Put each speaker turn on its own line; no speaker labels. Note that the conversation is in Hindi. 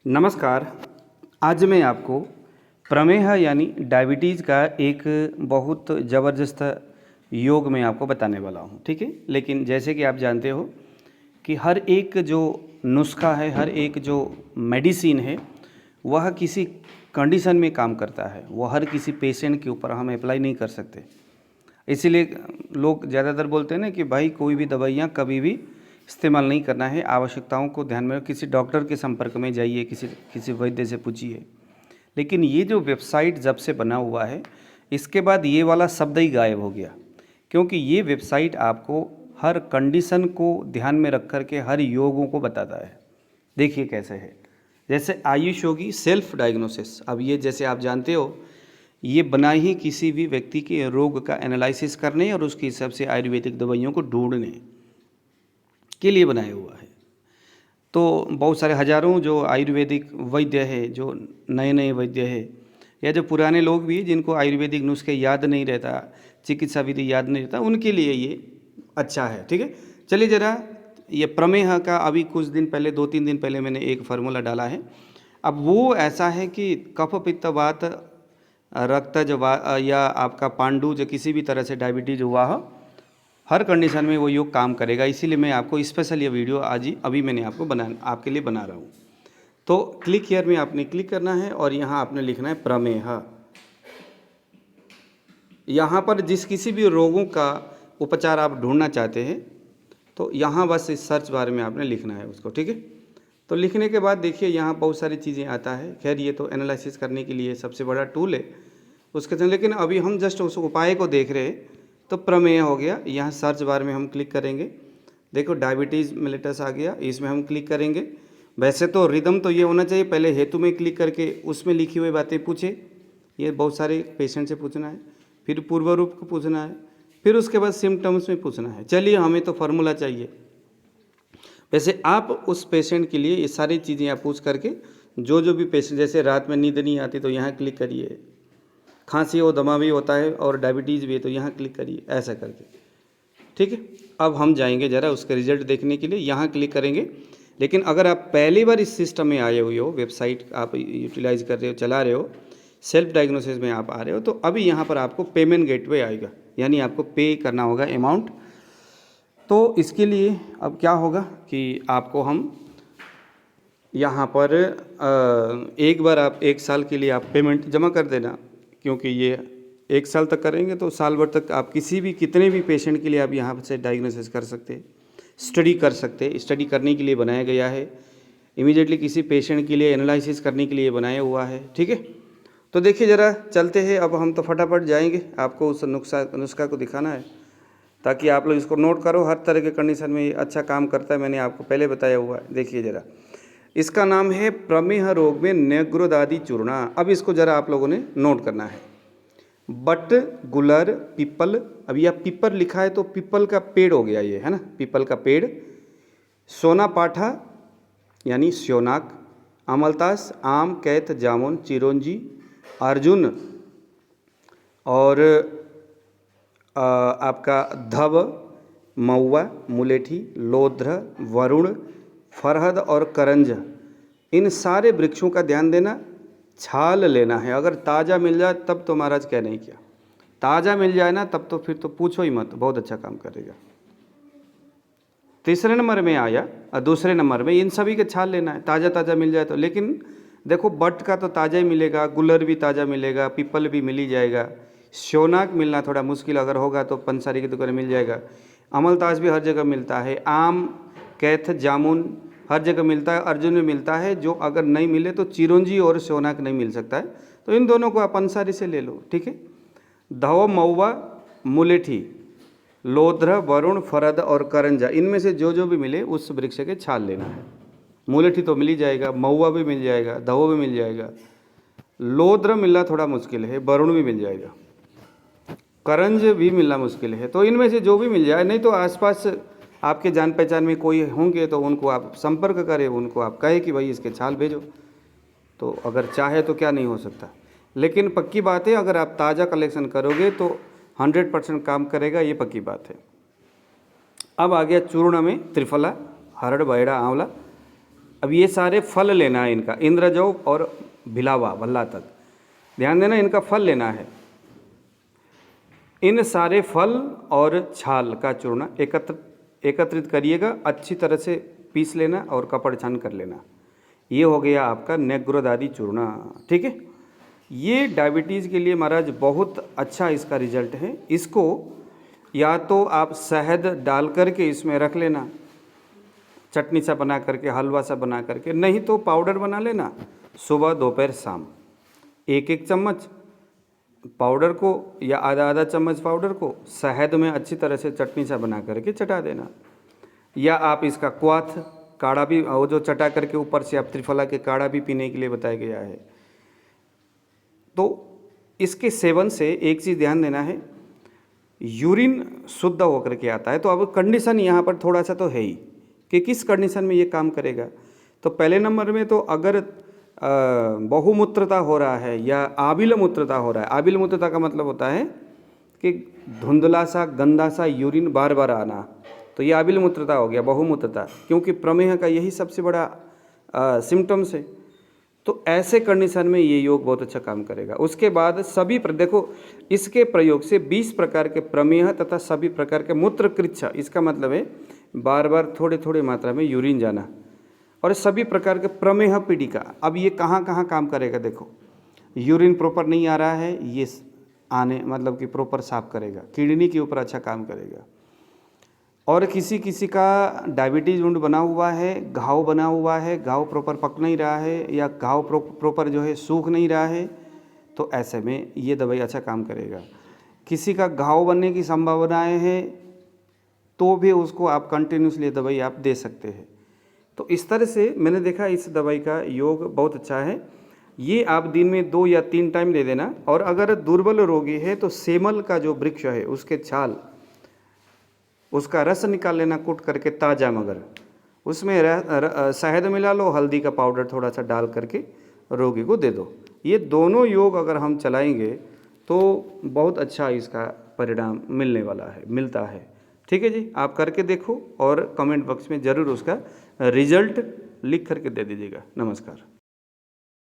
नमस्कार। आज मैं आपको प्रमेह यानी डायबिटीज़ का एक बहुत ज़बरदस्त योग मैं आपको बताने वाला हूँ, ठीक है। लेकिन जैसे कि आप जानते हो कि हर एक जो नुस्खा है, हर एक जो मेडिसिन है, वह किसी कंडीशन में काम करता है। वह हर किसी पेशेंट के ऊपर हम अप्लाई नहीं कर सकते। इसीलिए लोग ज़्यादातर बोलते हैं ना कि भाई कोई भी दवाइयाँ कभी भी इस्तेमाल नहीं करना है, आवश्यकताओं को ध्यान में रखो, किसी डॉक्टर के संपर्क में जाइए, किसी वैद्य से पूछिए। लेकिन ये जो वेबसाइट जब से बना हुआ है, इसके बाद ये वाला शब्द ही गायब हो गया, क्योंकि ये वेबसाइट आपको हर कंडीशन को ध्यान में रख कर के हर योगों को बताता है। देखिए कैसे है, जैसे आयुष योगी सेल्फ डायग्नोसिस। अब ये जैसे आप जानते हो, ये बना ही किसी भी व्यक्ति के रोग का एनालिसिस करने और उसके हिसाब से आयुर्वेदिक दवाइयों को ढूंढने के लिए बनाया हुआ है। तो बहुत सारे हजारों जो आयुर्वेदिक वैद्य है, जो नए नए वैद्य है, या जो पुराने लोग भी जिनको आयुर्वेदिक नुस्खे याद नहीं रहता, चिकित्सा विधि याद नहीं रहता, उनके लिए ये अच्छा है, ठीक है। चलिए ज़रा ये प्रमेह का अभी कुछ दिन पहले, 2-3 दिन पहले मैंने एक फार्मूला डाला है। अब वो ऐसा है कि कफ पित्त वात रक्तज या आपका पांडु, जो किसी भी तरह से डायबिटीज हुआ हो, हर कंडीशन में वो योग काम करेगा। इसीलिए मैं आपको स्पेशल ये वीडियो आज ही अभी मैंने आपके लिए बना रहा हूँ। तो क्लिक हियर में आपने क्लिक करना है और यहाँ आपने लिखना है प्रमेह। यहाँ पर जिस किसी भी रोगों का उपचार आप ढूंढना चाहते हैं, तो यहाँ बस इस सर्च बार में आपने लिखना है उसको, ठीक है। तो लिखने के बाद देखिए यहाँ बहुत सारी चीज़ें आता है। खैर ये तो एनालिसिस करने के लिए सबसे बड़ा टूल है उसके साथ, लेकिन अभी हम जस्ट उस उपाय को देख रहे हैं। तो प्रमेय हो गया, यहाँ सर्च बार में हम क्लिक करेंगे। देखो डायबिटीज़ मेलिटस आ गया, इसमें हम क्लिक करेंगे। वैसे तो रिदम तो ये होना चाहिए, पहले हेतु में क्लिक करके उसमें लिखी हुई बातें पूछे, ये बहुत सारे पेशेंट से पूछना है, फिर पूर्व रूप को पूछना है, फिर उसके बाद सिम्टम्स में पूछना है। चलिए हमें तो फार्मूला चाहिए। वैसे आप उस पेशेंट के लिए ये सारी चीज़ें आप पूछ करके, जो भी पेशेंट, जैसे रात में नींद नहीं आती तो यहाँ क्लिक करिए, खांसी और दमा भी होता है और डायबिटीज़ भी है तो यहाँ क्लिक करिए, ऐसा करके, ठीक है। अब हम जाएंगे ज़रा उसके रिजल्ट देखने के लिए, यहाँ क्लिक करेंगे। लेकिन अगर आप पहली बार इस सिस्टम में आए हुए हो, वेबसाइट आप यूटिलाइज कर रहे हो, चला रहे हो, सेल्फ डायग्नोसिस में आप आ रहे हो, तो अभी यहाँ पर आपको पेमेंट गेटवे आएगा, यानी आपको पे करना होगा अमाउंट। तो इसके लिए अब क्या होगा कि आपको हम यहाँ पर एक बार आप 1 साल के लिए आप पेमेंट जमा कर देना, क्योंकि ये 1 साल तक करेंगे तो साल भर तक आप कितने भी पेशेंट के लिए आप यहाँ से डायग्नोसिस कर सकते, स्टडी कर सकते। स्टडी करने के लिए बनाया गया है, इमीडिएटली किसी पेशेंट के लिए एनालिसिस करने के लिए बनाया हुआ है, ठीक है। तो देखिए ज़रा चलते हैं, अब हम तो फटाफट जाएंगे, आपको उस नुस्खा को दिखाना है ताकि आप लोग इसको नोट करो। हर तरह के कंडीशन में अच्छा काम करता है, मैंने आपको पहले बताया हुआ है। देखिए ज़रा, इसका नाम है प्रमेह रोग में नेग्रोदादी चूर्णा। अब इसको ज़रा आप लोगों ने नोट करना है। बट गुलर पीपल, अब यह पीपल लिखा है तो पीपल का पेड़ हो गया ये, है ना, पीपल का पेड़। सोना पाठा यानी स्योनाक, अमलतास आम कैथ जामुन चिरौंजी अर्जुन, और आपका धव महुआ मुलेठी लोध्र वरुण फरहद और करंज, इन सारे वृक्षों का ध्यान देना। छाल लेना है, अगर ताज़ा मिल जाए तब तो महाराज क्या नहीं किया, ताज़ा मिल जाए ना तब तो फिर तो पूछो ही मत, बहुत अच्छा काम करेगा। तीसरे नंबर में आया और दूसरे नंबर में इन सभी के छाल लेना है, ताज़ा ताज़ा मिल जाए तो। लेकिन देखो बट का तो ताज़ा ही मिलेगा, गुलर भी ताज़ा मिलेगा, पीपल भी मिल ही जाएगा, शोनाक मिलना थोड़ा मुश्किल अगर होगा तो पंसारी की दुकान मिल जाएगा, अमलतास भी हर जगह मिलता है, आम कैथ जामुन हर जगह मिलता है, अर्जुन में मिलता है। जो अगर नहीं मिले तो चिरौंजी और शोनाक नहीं मिल सकता है, तो इन दोनों को आप पंसारी से ले लो, ठीक है। धव महुआ मुलेठी लोध्र वरुण फरद और करंजा, इनमें से जो भी मिले उस वृक्ष के छाल लेना है। मुलेठी तो मिल ही जाएगा, महुआ भी मिल जाएगा, धवो भी मिल जाएगा, लोध्र मिलना थोड़ा मुश्किल है, वरुण भी मिल जाएगा, करंज भी मिलना मुश्किल है। तो इनमें से जो भी मिल जाए, नहीं तो आसपास आपके जान पहचान में कोई होंगे तो उनको आप संपर्क करें, उनको आप कहें कि भाई इसके छाल भेजो, तो अगर चाहे तो क्या नहीं हो सकता। लेकिन पक्की बात है, अगर आप ताज़ा कलेक्शन करोगे तो 100% काम करेगा, ये पक्की बात है। अब आ गया चूर्ण में त्रिफला, हरड़ बैड़ा आंवला, अब ये सारे फल लेना है इनका, इंद्रजौ और भिलावा भल्ला तक, ध्यान देना, इनका फल लेना है। इन सारे फल और छाल का चूर्ण एकत्रित करिएगा, अच्छी तरह से पीस लेना और कपड़ छान कर लेना। ये हो गया आपका नेग्रोदादी चूर्ण, ठीक है। ये डायबिटीज़ के लिए महाराज बहुत अच्छा इसका रिजल्ट है। इसको या तो आप शहद डाल करके इसमें रख लेना, चटनी सा बना करके, हलवा सा बना करके, नहीं तो पाउडर बना लेना, सुबह दोपहर शाम 1-1 चम्मच पाउडर को या आधा चम्मच पाउडर को शहद में अच्छी तरह से चटनी सा बना करके चटा देना। या आप इसका क्वाथ काढ़ा भी, वो जो चटा करके ऊपर से आप त्रिफला के काढ़ा भी पीने के लिए बताया गया है। तो इसके सेवन से एक चीज़ ध्यान देना है, यूरिन शुद्ध होकर के आता है। तो अब कंडीशन यहाँ पर थोड़ा सा तो है ही कि किस कंडीशन में ये काम करेगा। तो पहले नंबर में तो अगर बहुमूत्रता हो रहा है या आबिल मूत्रता हो रहा है, आबिल मूत्रता का मतलब होता है कि धुंधला सा गंदा सा यूरिन बार बार आना, तो ये आबिल मूत्रता हो गया, बहुमूत्रता, क्योंकि प्रमेह का यही सबसे बड़ा सिम्टम्स है। तो ऐसे कंडीशन में ये योग बहुत अच्छा काम करेगा। उसके बाद सभी देखो, इसके प्रयोग से 20 प्रकार के प्रमेह तथा सभी प्रकार के मूत्रकृच्छा, इसका मतलब है बार बार थोड़े थोड़े मात्रा में यूरिन जाना, और सभी प्रकार के प्रमेह पीड़िका। अब ये कहाँ कहाँ काम करेगा, देखो यूरिन प्रॉपर नहीं आ रहा है, ये आने मतलब कि प्रॉपर साफ करेगा, किडनी के ऊपर अच्छा काम करेगा। और किसी किसी का डायबिटीज़ वुंड बना हुआ है, घाव बना हुआ है, घाव प्रॉपर पक नहीं रहा है या घाव प्रॉपर जो है सूख नहीं रहा है, तो ऐसे में ये दवाई अच्छा काम करेगा। किसी का घाव बनने की संभावनाएं हैं तो भी उसको आप कंटिन्यूसली दवाई आप दे सकते हैं। तो इस तरह से मैंने देखा इस दवाई का योग बहुत अच्छा है। ये आप दिन में 2 या 3 टाइम दे देना। और अगर दुर्बल रोगी है तो सेमल का जो वृक्ष है उसके छाल, उसका रस निकाल लेना कूट करके ताज़ा, मगर उसमें शहद मिला लो, हल्दी का पाउडर थोड़ा सा डाल करके रोगी को दे दो। ये दोनों योग अगर हम चलाएंगे तो बहुत अच्छा इसका परिणाम मिलने वाला है, मिलता है। ठीक है जी, आप करके देखो और कमेंट बॉक्स में ज़रूर उसका रिजल्ट लिख करके दे दीजिएगा। नमस्कार।